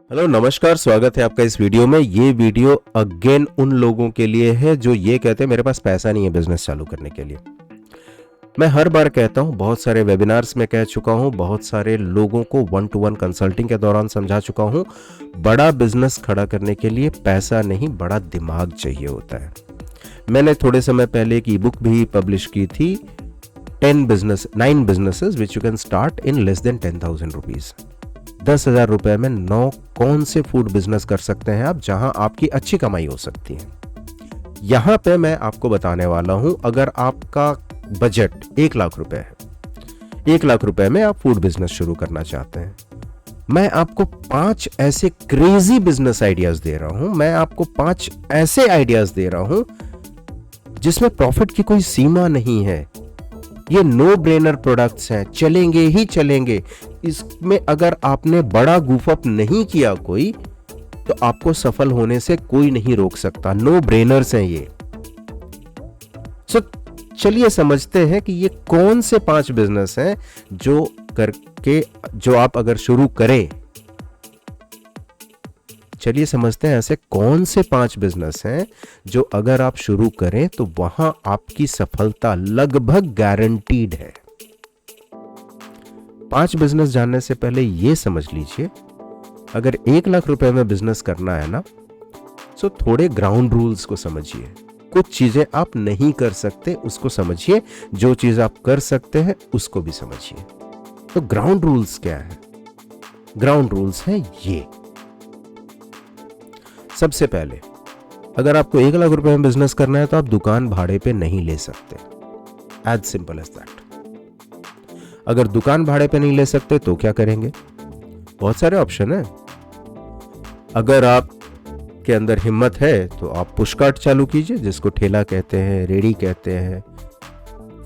Hello नमस्कार, स्वागत है आपका इस वीडियो में। ये वीडियो अगेन उन लोगों के लिए है जो ये कहते हैं मेरे पास पैसा नहीं है बिजनेस चालू करने के लिए। मैं हर बार कहता हूँ, बहुत सारे वेबिनार्स में कह चुका हूँ, बहुत सारे लोगों को 1-to-1 कंसल्टिंग के दौरान समझा चुका हूँ, बड़ा बिजनेस खड़ा करने के लिए पैसा नहीं, बड़ा दिमाग चाहिए होता है। मैंने थोड़े समय पहले एक ई बुक भी पब्लिश की थी, 9 businesses which you can start in less than 10,000 rupees. 10,000 रुपए में 9 कौन से फूड बिजनेस कर सकते हैं आप, जहां आपकी अच्छी कमाई हो सकती है। यहां पे मैं आपको बताने वाला हूं, अगर आपका बजट 1 लाख रुपए है, 1 लाख रुपए में आप फूड बिजनेस शुरू करना चाहते हैं, मैं आपको 5 ऐसे क्रेजी बिजनेस आइडियाज दे रहा हूं। मैं आपको 5 ऐसे आइडियाज दे रहा हूं जिसमें प्रॉफिट की कोई सीमा नहीं है। ये नो ब्रेनर प्रोडक्ट्स हैं, चलेंगे ही चलेंगे। इसमें अगर आपने बड़ा गूफअप नहीं किया कोई, तो आपको सफल होने से कोई नहीं रोक सकता। नो ब्रेनर्स हैं ये। सो चलिए समझते हैं कि ये कौन से 5 बिजनेस हैं जो आप अगर शुरू करें। चलिए समझते हैं ऐसे कौन से 5 बिजनेस हैं जो अगर आप शुरू करें तो वहां आपकी सफलता लगभग गारंटीड है। 5 बिजनेस जानने से पहले यह समझ लीजिए, अगर 1 लाख रुपए में बिजनेस करना है ना, तो थोड़े ग्राउंड रूल्स को समझिए। कुछ चीजें आप नहीं कर सकते उसको समझिए, जो चीज आप कर सकते हैं उसको भी समझिए। तो ग्राउंड रूल्स क्या है? ग्राउंड रूल्स हैं ये। सबसे पहले, अगर आपको 1 लाख रुपए में बिजनेस करना है तो आप दुकान भाड़े पे नहीं ले सकते। As simple as that. अगर दुकान भाड़े पे नहीं ले सकते तो क्या करेंगे? बहुत सारे ऑप्शन है। अगर आप के अंदर हिम्मत है तो आप पुश कार्ट चालू कीजिए, जिसको ठेला कहते हैं, रेडी कहते हैं।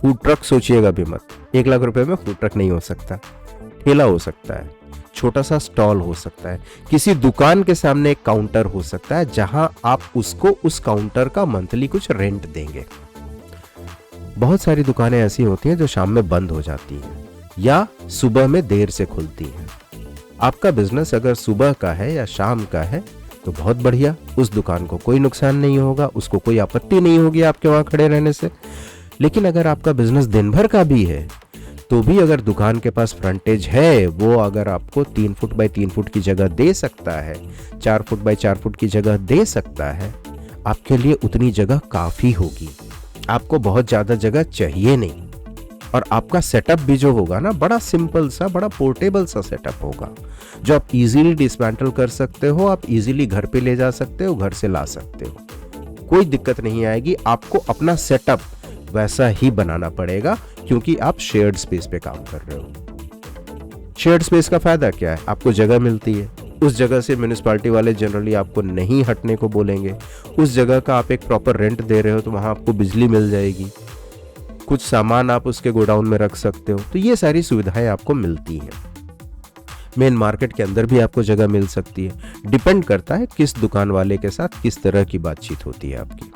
फूड ट्रक सोचिएगा भी मत। 1 लाख रुपए में फूड ट्रक नहीं हो सकता। ठेला हो सकता है, छोटा सा स्टॉल हो सकता है, किसी दुकान के सामने एक काउंटर हो सकता है जहां आप उसको उस काउंटर का मंथली कुछ रेंट देंगे। बहुत सारी दुकानें ऐसी होती हैं जो शाम में बंद हो जाती हैं या सुबह में देर से खुलती हैं। आपका बिजनेस अगर सुबह का है या शाम का है तो बहुत बढ़िया, उस दुकान को कोई नुकसान नहीं होगा, उसको कोई आपत्ति नहीं होगी आपके वहां खड़े रहने से। लेकिन अगर आपका बिजनेस दिन भर का भी है तो भी अगर दुकान के पास फ्रंटेज है, वो अगर आपको 3 फुट बाय 3 फुट की जगह दे सकता है, 4 फुट बाय 4 फुट की जगह दे सकता है, आपके लिए उतनी जगह काफी होगी। आपको बहुत ज्यादा जगह चाहिए नहीं। और आपका सेटअप भी जो होगा ना, बड़ा सिंपल सा, बड़ा पोर्टेबल सा सेटअप होगा, जो आप इजीली डिसमेंटल कर सकते हो, आप इजीली घर पे ले जा सकते हो, घर से ला सकते हो, कोई दिक्कत नहीं आएगी। आपको अपना सेटअप वैसा ही बनाना पड़ेगा क्योंकि आप शेयर्ड स्पेस पे काम कर रहे हो। शेयर्ड स्पेस का फायदा क्या है? आपको जगह मिलती है, उस जगह से म्युनिसिपैलिटी वाले जनरली आपको नहीं हटने को बोलेंगे। उस जगह का आप एक प्रॉपर रेंट दे रहे हो तो वहां आपको बिजली मिल जाएगी, कुछ सामान आप उसके गोडाउन में रख सकते हो। तो ये सारी सुविधाएं आपको मिलती हैं। मेन मार्केट के अंदर भी आपको जगह मिल सकती है। डिपेंड करता है किस दुकान वाले के साथ किस तरह की बातचीत होती है आपकी।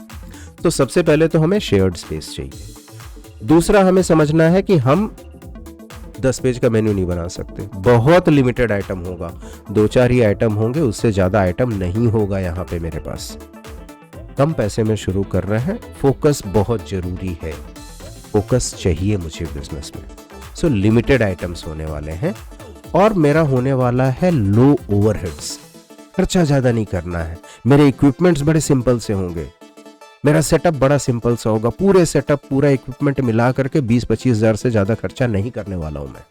तो सबसे पहले तो हमें शेयर्ड स्पेस चाहिए। दूसरा, हमें समझना है कि हम 10 पेज का मेन्यू नहीं बना सकते। बहुत लिमिटेड आइटम होगा, 2-4 ही आइटम होंगे, उससे ज्यादा आइटम नहीं होगा यहाँ पे मेरे पास। कम पैसे में शुरू कर रहे हैं, फोकस बहुत जरूरी है। फोकस चाहिए मुझे बिजनेस में। सो लिमिटेड आइटम्स होने वाले हैं और मेरा होने वाला है लो ओवरहेड्स। खर्चा ज्यादा नहीं करना है। मेरे इक्विपमेंट्स बड़े सिंपल से होंगे। मेरा सेटअप बड़ा सिंपल सा होगा। पूरे सेटअप, पूरा इक्विपमेंट मिला करके 20-25 हजार से ज्यादा खर्चा नहीं करने वाला हूं मैं।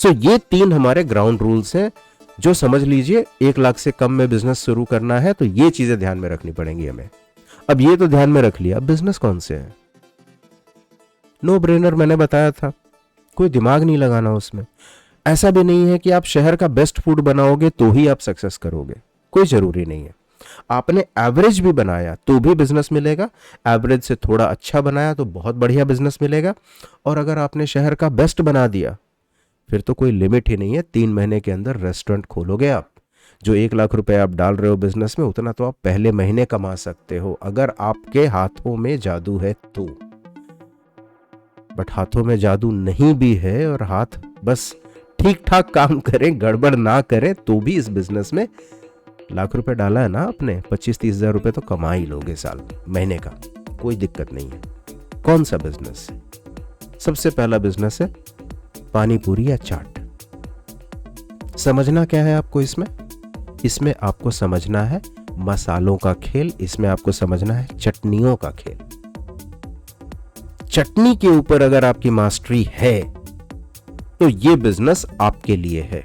सो ये 3 हमारे ग्राउंड रूल्स हैं जो समझ लीजिए। 1 लाख से कम में बिजनेस शुरू करना है तो ये चीजें ध्यान में रखनी पड़ेंगी हमें। अब ये तो ध्यान में रख लिया, अब बिजनेस कौन से है? नो ब्रेनर मैंने बताया था, कोई दिमाग नहीं लगाना उसमें। ऐसा भी नहीं है कि आप शहर का बेस्ट फूड बनाओगे तो ही आप सक्सेस करोगे, कोई जरूरी नहीं है। आपने एवरेज भी बनाया तो भी बिजनेस मिलेगा, एवरेज से थोड़ा अच्छा बनाया तो बहुत बढ़िया बिजनेस मिलेगा, और अगर आपने शहर का बेस्ट बना दिया फिर तो कोई लिमिट ही नहीं है। 3 महीने के अंदर रेस्टोरेंट खोलोगे आप। जो 1 लाख रुपए आप डाल रहे हो बिजनेस में, उतना तो आप पहले महीने कमा सकते हो अगर आपके हाथों में जादू है तो। बट हाथों में जादू नहीं भी है और हाथ बस ठीक ठाक काम करें, गड़बड़ ना करें, तो भी इस बिजनेस में लाख रुपए डाला है ना आपने, 25-30 हजार रुपए तो कमा ही लोगे साल महीने का, कोई दिक्कत नहीं है। कौन सा बिजनेस? सबसे पहला बिजनेस है पानी पूरी या चाट। समझना क्या है आपको इसमें? इसमें आपको समझना है मसालों का खेल, इसमें आपको समझना है चटनियों का खेल। चटनी के ऊपर अगर आपकी मास्टरी है तो ये बिजनेस आपके लिए है।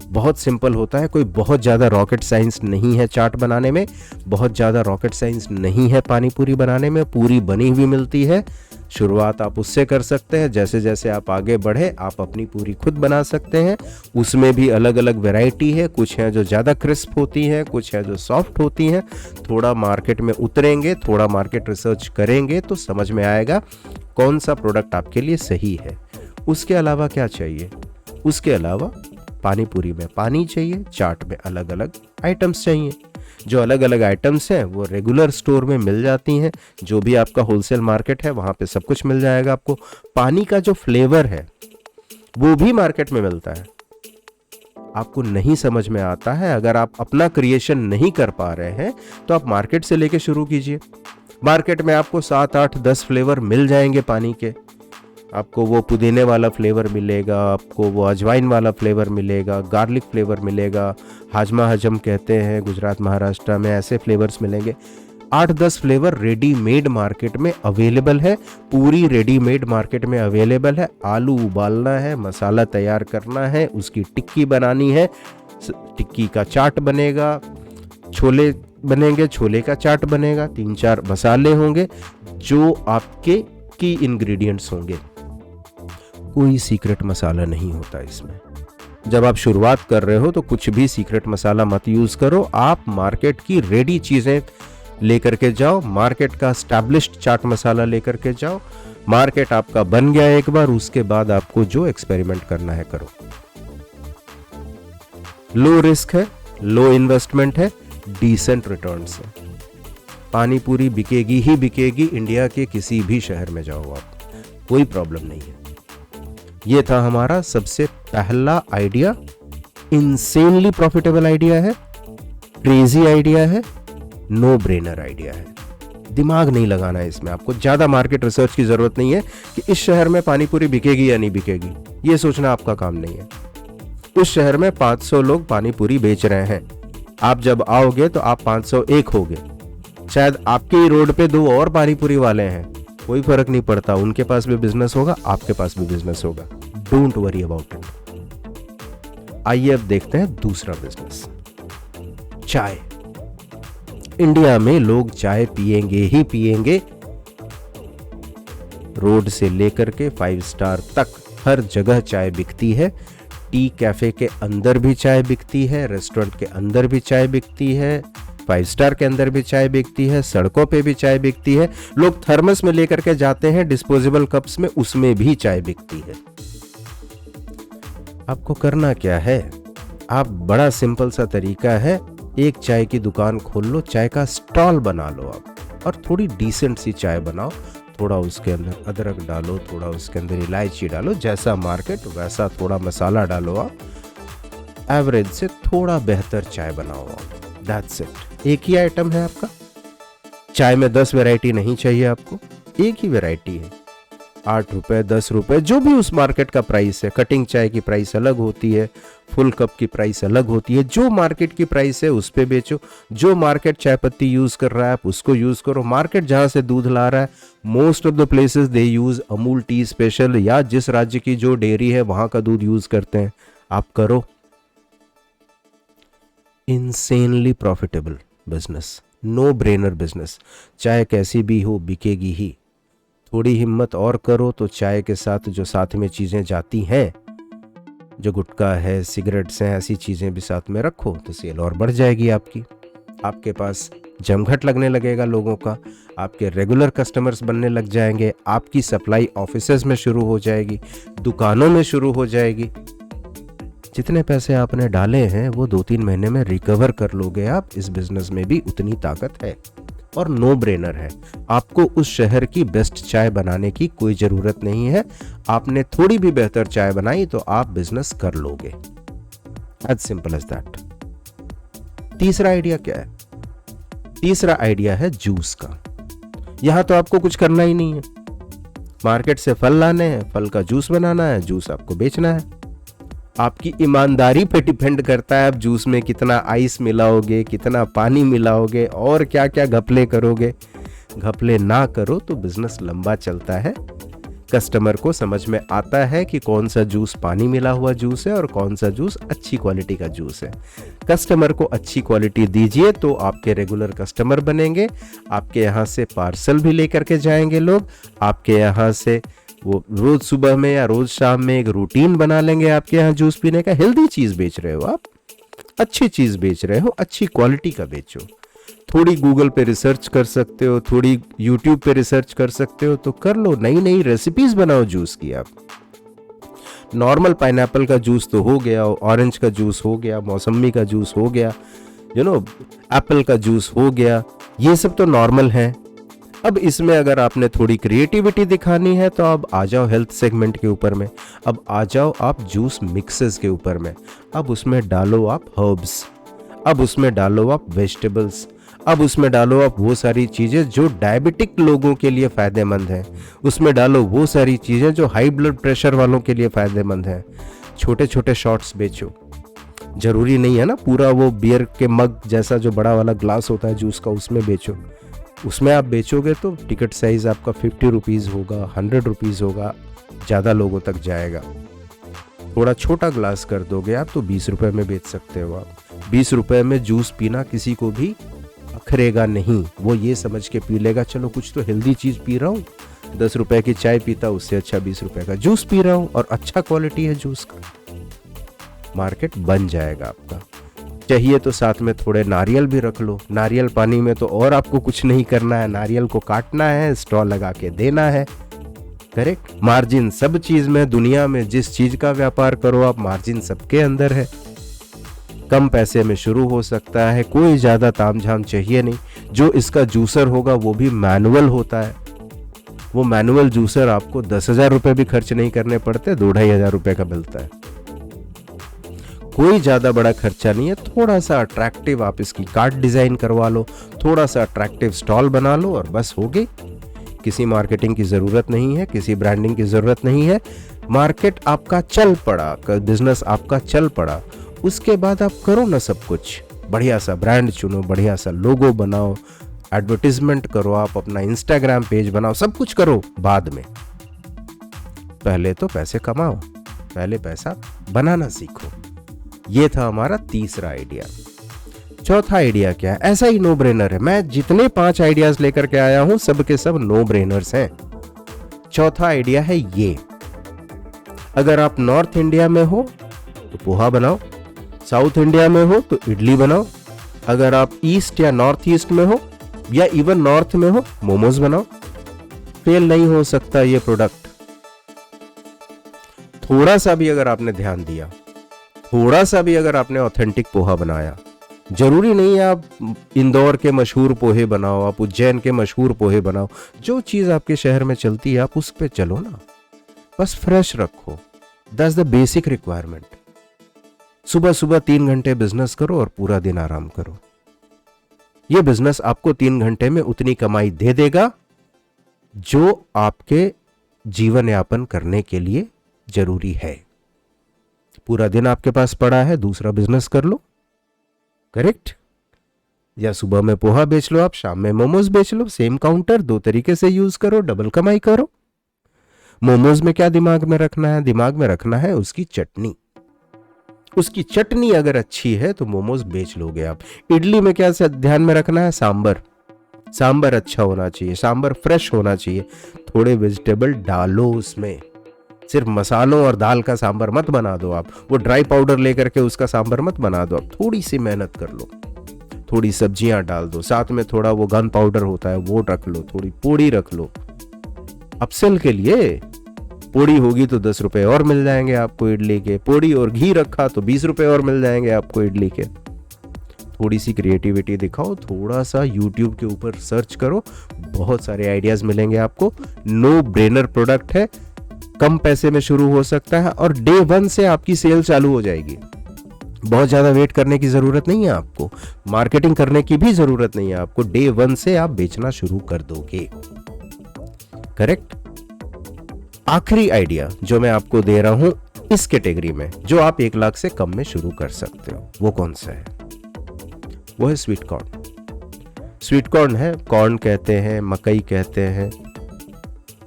बहुत सिंपल होता है, कोई बहुत ज्यादा रॉकेट साइंस नहीं है चाट बनाने में, बहुत ज्यादा रॉकेट साइंस नहीं है पानी पूरी बनाने में, पूरी बनी हुई मिलती है। शुरुआत आप उससे कर सकते हैं, जैसे जैसे आप आगे बढ़े आप अपनी पूरी खुद बना सकते हैं। उसमें भी अलग अलग वैरायटी है, कुछ हैं जो ज़्यादा क्रिस्प होती हैं, कुछ है जो सॉफ्ट होती हैं। थोड़ा मार्केट में उतरेंगे, थोड़ा मार्केट रिसर्च करेंगे तो समझ में आएगा कौन सा प्रोडक्ट आपके लिए सही है। उसके अलावा क्या चाहिए? उसके अलावा पानी पूरी में पानी चाहिए, चाट में अलग अलग आइटम्स चाहिए। जो अलग अलग आइटम्स हैं वो रेगुलर स्टोर में मिल जाती हैं, जो भी आपका होलसेल मार्केट है वहाँ पे सब कुछ मिल जाएगा आपको। पानी का जो फ्लेवर है वो भी मार्केट में मिलता है। आपको नहीं समझ में आता है, अगर आप अपना क्रिएशन नहीं कर पा रहे हैं तो आप मार्केट से लेके शुरू कीजिए। मार्केट में आपको 7, 8, 10 फ्लेवर मिल जाएंगे पानी के। आपको वो पुदीने वाला फ्लेवर मिलेगा, आपको वो अजवाइन वाला फ्लेवर मिलेगा, गार्लिक फ्लेवर मिलेगा, हाजमा हजम कहते हैं गुजरात महाराष्ट्र में, ऐसे फ्लेवर्स मिलेंगे। 8-10 फ्लेवर रेडीमेड मार्केट में अवेलेबल है, पूरी रेडीमेड मार्केट में अवेलेबल है। आलू उबालना है, मसाला तैयार करना है, उसकी टिक्की बनानी है, टिक्की का चाट बनेगा, छोले बनेंगे, छोले का चाट बनेगा, 3-4 मसाले होंगे जो आपके की इंग्रेडिएंट्स होंगे। कोई सीक्रेट मसाला नहीं होता इसमें। जब आप शुरुआत कर रहे हो तो कुछ भी सीक्रेट मसाला मत यूज करो। आप मार्केट की रेडी चीजें लेकर के जाओ, मार्केट का एस्टैब्लिश्ड चाट मसाला लेकर के जाओ। मार्केट आपका बन गया एक बार, उसके बाद आपको जो एक्सपेरिमेंट करना है करो। लो रिस्क है, लो इन्वेस्टमेंट है, डिसेंट रिटर्न्स है। पानी पूरी बिकेगी ही बिकेगी, इंडिया के किसी भी शहर में जाओ आप, कोई प्रॉब्लम नहीं है। ये था हमारा सबसे पहला आइडिया। इंसेनली प्रॉफिटेबल आइडिया है, क्रेजी आइडिया है, नो ब्रेनर आइडिया है। दिमाग नहीं लगाना है इसमें, आपको ज्यादा मार्केट रिसर्च की जरूरत नहीं है कि इस शहर में पानी पूरी बिकेगी या नहीं बिकेगी, ये सोचना आपका काम नहीं है। उस शहर में 500 लोग पानी पूरी बेच रहे हैं, आप जब आओगे तो आप 501 होगे। शायद आपके ही रोड पे 2 और पानी पूरी वाले हैं, कोई फर्क नहीं पड़ता, उनके पास भी बिजनेस होगा, आपके पास भी बिजनेस होगा। Don't worry about it. आइए अब देखते हैं दूसरा बिजनेस, चाय। इंडिया में लोग चाय पिएंगे ही पिएंगे, रोड से लेकर के 5 स्टार तक हर जगह चाय बिकती है। टी कैफे के अंदर भी चाय बिकती है, रेस्टोरेंट के अंदर भी चाय बिकती है, 5 स्टार के अंदर भी चाय बिकती है, सड़कों पे भी चाय बिकती है। लोग थर्मस में लेकर के जाते हैं, डिस्पोजेबल कप्स में, उसमें भी चाय बिकती है। आपको करना क्या है? आप बड़ा सिंपल सा तरीका है, एक चाय की दुकान खोल लो, चाय का स्टॉल बना लो आप, और थोड़ी डिसेंट सी चाय बनाओ। थोड़ा उसके अंदर अदरक डालो, थोड़ा उसके अंदर इलायची डालो, जैसा मार्केट वैसा थोड़ा मसाला डालो आप, एवरेज से थोड़ा बेहतर चाय बनाओ आप। That's it. एक ही आइटम है आपका। चाय में 10 वैरायटी नहीं चाहिए आपको, एक ही वैरायटी है। 8 रुपए, 10 रुपए, जो भी उस मार्केट का प्राइस है। कटिंग चाय की प्राइस अलग होती है, फुल कप की प्राइस अलग होती है। जो मार्केट की प्राइस है उस पे बेचो। जो मार्केट चाय पत्ती यूज कर रहा है आप उसको यूज करो। मार्केट जहां से दूध ला रहा है, most of the places they use Amul T special, या जिस राज्य की जो डेयरी है वहां का दूध यूज करते हैं, आप करो। Insanely profitable business, no brainer business. चाय कैसी भी हो बिकेगी ही। थोड़ी हिम्मत और करो तो चाय के साथ जो साथ में चीजें जाती हैं, जो गुटखा है, सिगरेट्स हैं, ऐसी चीजें भी साथ में रखो तो सेल और बढ़ जाएगी आपकी। आपके पास जमघट लगने लगेगा लोगों का, आपके रेगुलर कस्टमर्स बनने लग जाएंगे, आपकी सप्लाई ऑफिसेज में शुरू हो जाएगी, दुकानों में शुरू हो जाएगी। जितने पैसे आपने डाले हैं वो 2-3 महीने में रिकवर कर लोगे आप। इस बिजनेस में भी उतनी ताकत है। और नो ब्रेनर है। आपको उस शहर की बेस्ट चाय बनाने की कोई जरूरत नहीं है। आपने थोड़ी भी बेहतर चाय बनाई तो आप बिजनेस कर लोगे। As simple as that. तीसरा आइडिया क्या है? तीसरा आइडिया है जूस का। यहां तो आपको कुछ करना ही नहीं है, मार्केट से फल लाने हैं, फल का जूस बनाना है, जूस आपको बेचना है। आपकी ईमानदारी पे डिपेंड करता है आप जूस में कितना आइस मिलाओगे, कितना पानी मिलाओगे और क्या क्या घपले करोगे। घपले ना करो तो बिजनेस लंबा चलता है। कस्टमर को समझ में आता है कि कौन सा जूस पानी मिला हुआ जूस है और कौन सा जूस अच्छी क्वालिटी का जूस है। कस्टमर को अच्छी क्वालिटी दीजिए तो आपके रेगुलर कस्टमर बनेंगे। आपके यहाँ से पार्सल भी लेकर के जाएंगे लोग। आपके यहाँ से वो रोज सुबह में या रोज शाम में एक रूटीन बना लेंगे आपके यहाँ जूस पीने का। हेल्दी चीज बेच रहे हो आप, अच्छी चीज बेच रहे हो, अच्छी क्वालिटी का बेचो। थोड़ी गूगल पे रिसर्च कर सकते हो, थोड़ी यूट्यूब पे रिसर्च कर सकते हो तो कर लो। नई नई रेसिपीज बनाओ जूस की। आप नॉर्मल पाइनएप्पल का जूस तो हो गया, ऑरेंज का जूस हो गया, मौसमी का जूस हो गया, एप्पल का जूस हो गया, ये सब तो नॉर्मल है। अब इसमें अगर आपने थोड़ी क्रिएटिविटी दिखानी है तो अब आ जाओ हेल्थ सेगमेंट के ऊपर में। अब आ जाओ आप जूस मिक्सेस के ऊपर में। अब उसमें डालो आप हर्ब्स, अब उसमें डालो आप वेजिटेबल्स, अब उसमें डालो आप वो सारी चीजें जो डायबिटिक लोगों के लिए फायदेमंद हैं। उसमें डालो वो सारी चीजें जो हाई ब्लड प्रेशर वालों के लिए फायदेमंद हैं। छोटे छोटे शॉट्स बेचो। जरूरी नहीं है ना पूरा वो बियर के मग जैसा जो बड़ा वाला ग्लास होता है जूस का उसमें बेचो। उसमें आप बेचोगे तो टिकट साइज आपका 50 रुपीज होगा, 100 रुपीज होगा, ज़्यादा लोगों तक जाएगा। थोड़ा छोटा ग्लास कर दोगे आप तो 20 रुपए में बेच सकते हो आप। 20 रुपए में जूस पीना किसी को भी अखरेगा नहीं। वो ये समझ के पी लेगा चलो कुछ तो हेल्दी चीज़ पी रहा हूँ। 10 रुपए की चाय पीता उससे अच्छा 20 रुपए का जूस पी रहा हूँ और अच्छा क्वालिटी है जूस का। मार्केट बन जाएगा आपका। चाहिए तो साथ में थोड़े नारियल भी रख लो। नारियल पानी में तो और आपको कुछ नहीं करना है, नारियल को काटना है, स्टॉल लगा के देना है। करेक्ट। मार्जिन सब चीज में, दुनिया में जिस चीज का व्यापार करो आप, मार्जिन सबके अंदर है। कम पैसे में शुरू हो सकता है, कोई ज्यादा तामझाम चाहिए नहीं। जो इसका जूसर होगा वो भी मैनुअल होता है। वो मैनुअल जूसर आपको 10,000 रुपए भी खर्च नहीं करने पड़ते, 2-2,500 रुपए का मिलता है। कोई ज्यादा बड़ा खर्चा नहीं है। थोड़ा सा अट्रैक्टिव आप इसकी कार्ड डिजाइन करवा लो, थोड़ा सा अट्रैक्टिव स्टॉल बना लो और बस हो गई। किसी मार्केटिंग की जरूरत नहीं है, किसी ब्रांडिंग की जरूरत नहीं है। मार्केट आपका चल पड़ा, बिजनेस आपका चल पड़ा, उसके बाद आप करो ना सब कुछ। बढ़िया सा ब्रांड चुनो, बढ़िया सा लोगो बनाओ, एडवर्टीजमेंट करो, आप अपना इंस्टाग्राम पेज बनाओ, सब कुछ करो बाद में। पहले तो पैसे कमाओ, पहले पैसा बनाना सीखो। ये था हमारा तीसरा आइडिया। चौथा आइडिया क्या है? ऐसा ही नो ब्रेनर है। मैं जितने 5 आइडियाज लेकर के आया हूं सब के सब नो ब्रेनर्स हैं। चौथा आइडिया है ये। अगर आप नॉर्थ इंडिया में हो तो पोहा बनाओ, साउथ इंडिया में हो तो इडली बनाओ, अगर आप ईस्ट या नॉर्थ ईस्ट में हो या इवन नॉर्थ में हो मोमोज बनाओ। फेल नहीं हो सकता ये प्रोडक्ट। थोड़ा सा भी अगर आपने ध्यान दिया, थोड़ा सा भी अगर आपने ऑथेंटिक पोहा बनाया, जरूरी नहीं है आप इंदौर के मशहूर पोहे बनाओ, आप उज्जैन के मशहूर पोहे बनाओ, जो चीज आपके शहर में चलती है आप उस पे चलो ना, बस फ्रेश रखो। That's the basic requirement. सुबह सुबह 3 घंटे बिजनेस करो और पूरा दिन आराम करो। ये बिजनेस आपको 3 घंटे में उतनी कमाई दे देगा जो आपके जीवन यापन करने के लिए जरूरी है। पूरा दिन आपके पास पड़ा है, दूसरा बिजनेस कर लो। करेक्ट। या सुबह में पोहा बेच लो, आप शाम में मोमोज बेच लो। सेम काउंटर, 2 तरीके से यूज करो, डबल कमाई करो। मोमोज में क्या दिमाग में रखना है? दिमाग में रखना है उसकी चटनी। उसकी चटनी अगर अच्छी है तो मोमोज बेच लोगे आप। इडली में क्या ध्यान में रखना है? सांबर। सांबर अच्छा होना चाहिए, सांबर फ्रेश होना चाहिए। थोड़े वेजिटेबल डालो उसमें, सिर्फ मसालों और दाल का सांबर मत बना दो आप। वो ड्राई पाउडर लेकर के उसका सांबर मत बना दो आप। थोड़ी सी मेहनत कर लो, थोड़ी सब्जियां डाल दो, साथ में थोड़ा वो गन पाउडर होता है वो रख लो, थोड़ी पोड़ी रख लो। अपसेल के लिए पोड़ी होगी तो 10 रुपए और मिल जाएंगे आपको इडली के। पोड़ी और घी रखा तो 20 रुपए और मिल जाएंगे आपको इडली के। थोड़ी सी क्रिएटिविटी दिखाओ, थोड़ा सा यूट्यूब के ऊपर सर्च करो, बहुत सारे आइडियाज मिलेंगे आपको। नो ब्रेनर प्रोडक्ट है, कम पैसे में शुरू हो सकता है और डे 1 से आपकी सेल चालू हो जाएगी। बहुत ज्यादा वेट करने की जरूरत नहीं है आपको, मार्केटिंग करने की भी जरूरत नहीं है आपको, डे 1 से आप बेचना शुरू कर दोगे। करेक्ट। आखिरी आइडिया जो मैं आपको दे रहा हूं इस कैटेगरी में, जो आप 1 लाख से कम में शुरू कर सकते हो, वो कौन सा है? वो है स्वीट कॉर्न। स्वीट कॉर्न है, कॉर्न कहते हैं, मकई कहते हैं।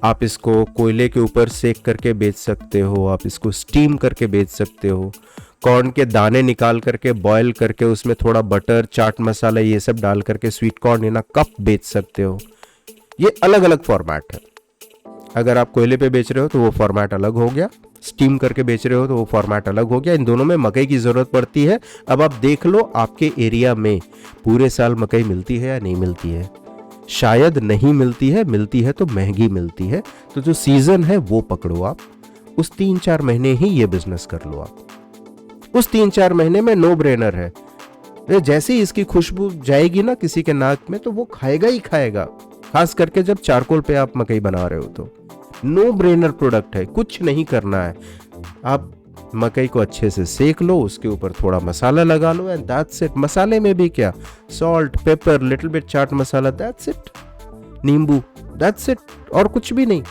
आप इसको कोयले के ऊपर सेक करके बेच सकते हो, आप इसको स्टीम करके बेच सकते हो, कॉर्न के दाने निकाल करके बॉयल करके उसमें थोड़ा बटर, चाट मसाला ये सब डाल करके sweet corn in a cup बेच सकते हो। ये अलग अलग फॉर्मेट है। अगर आप कोयले पे बेच रहे हो तो वो फॉर्मेट अलग हो गया, स्टीम करके बेच रहे हो तो वो फॉर्मेट अलग हो गया। इन दोनों में मकई की जरूरत पड़ती है। अब आप देख लो आपके एरिया में पूरे साल मकई मिलती है या नहीं मिलती है। शायद नहीं मिलती है, मिलती है तो महंगी मिलती है। तो जो सीजन है वो पकड़ो आप, उस 3-4 महीने ही ये बिजनेस कर लो आप। उस 3-4 महीने में नो ब्रेनर है। जैसे ही इसकी खुशबू जाएगी ना किसी के नाक में, तो वो खाएगा ही खाएगा, खास करके जब चारकोल पे आप मकई बना रहे हो तो। नो ब्रेनर प्रोडक्ट है, कुछ नहीं करना है। आप मकई को अच्छे से सेक लो, उसके ऊपर थोड़ा मसाला लगा लो एंड दैट्स इट। मसाले में भी क्या, salt, paper, little bit chaat masala, that's it. नींबू, दैट्स इट, और कुछ भी नहीं।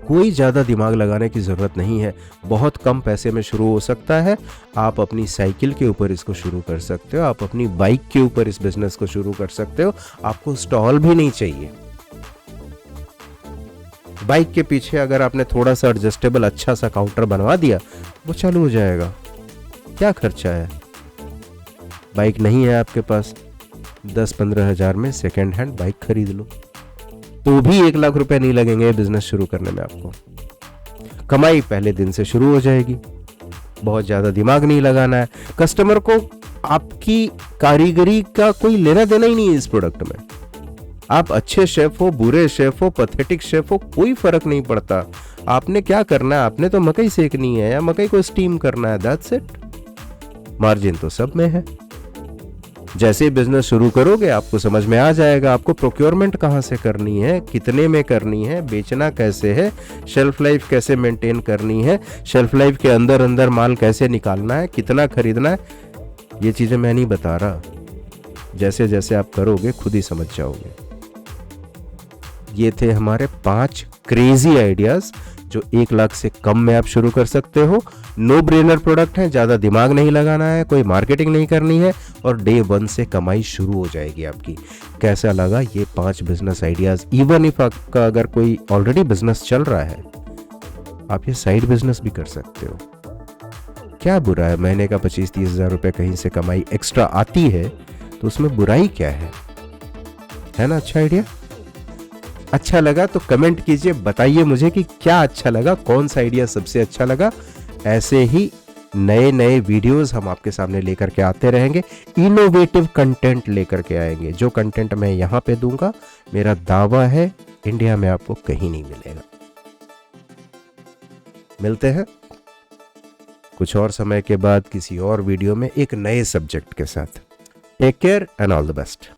कोई ज्यादा दिमाग लगाने की जरूरत नहीं है। बहुत कम पैसे में शुरू हो सकता है। आप अपनी साइकिल के ऊपर इसको शुरू कर सकते हो, आप अपनी बाइक के ऊपर इस बिजनेस को शुरू कर सकते हो। आपको स्टॉल भी नहीं चाहिए। बाइक के पीछे अगर आपने थोड़ा सा एडजस्टेबल अच्छा सा काउंटर बनवा दिया, वो चालू हो जाएगा। क्या खर्चा है? बाइक नहीं है आपके पास, 10-15 हजार में सेकेंड हैंड बाइक खरीद लो, तो भी 1 लाख रुपए नहीं लगेंगे बिजनेस शुरू करने में आपको। कमाई पहले दिन से शुरू हो जाएगी। बहुत ज्यादा दिमाग नहीं लगाना है। कस्टमर को आपकी कारीगरी का कोई लेना देना ही नहीं है इस प्रोडक्ट में। आप अच्छे शेफ हो, बुरे शेफ हो, पैथेटिक शेफ हो, कोई फर्क नहीं पड़ता। आपने क्या करना है, आपने तो मकई सेकनी है या मकई को स्टीम करना है, दैट्स इट। मार्जिन तो सब में है। जैसे बिजनेस शुरू करोगे आपको समझ में आ जाएगा आपको प्रोक्योरमेंट कहां से करनी है, कितने में करनी है, बेचना कैसे है, शेल्फ लाइफ कैसे मेंटेन करनी है, शेल्फ लाइफ के अंदर अंदर माल कैसे निकालना है, कितना खरीदना है। ये चीजें मैं नहीं बता रहा, जैसे जैसे आप करोगे खुद ही समझ जाओगे। ये थे हमारे 5 क्रेजी आइडियाज जो 1 लाख से कम में आप शुरू कर सकते हो। नो ब्रेनर प्रोडक्ट है, ज्यादा दिमाग नहीं लगाना है, कोई मार्केटिंग नहीं करनी है और डे 1 से कमाई शुरू हो जाएगी आपकी। कैसा लगा ये 5 बिजनेस आइडियाज? इवन इफ आपका अगर कोई ऑलरेडी बिजनेस चल रहा है, आप ये साइड बिजनेस भी कर सकते हो। क्या बुरा है? महीने का 25-30 हजार रुपए कहीं से कमाई एक्स्ट्रा आती है तो उसमें बुराई क्या है ना? अच्छा आइडिया। अच्छा लगा तो कमेंट कीजिए, बताइए मुझे कि क्या अच्छा लगा, कौन सा आइडिया सबसे अच्छा लगा। ऐसे ही नए नए वीडियोस हम आपके सामने लेकर के आते रहेंगे, इनोवेटिव कंटेंट लेकर के आएंगे। जो कंटेंट मैं यहाँ पे दूंगा, मेरा दावा है इंडिया में आपको कहीं नहीं मिलेगा। मिलते हैं कुछ और समय के बाद किसी और वीडियो में एक नए सब्जेक्ट के साथ। Take care and all the best.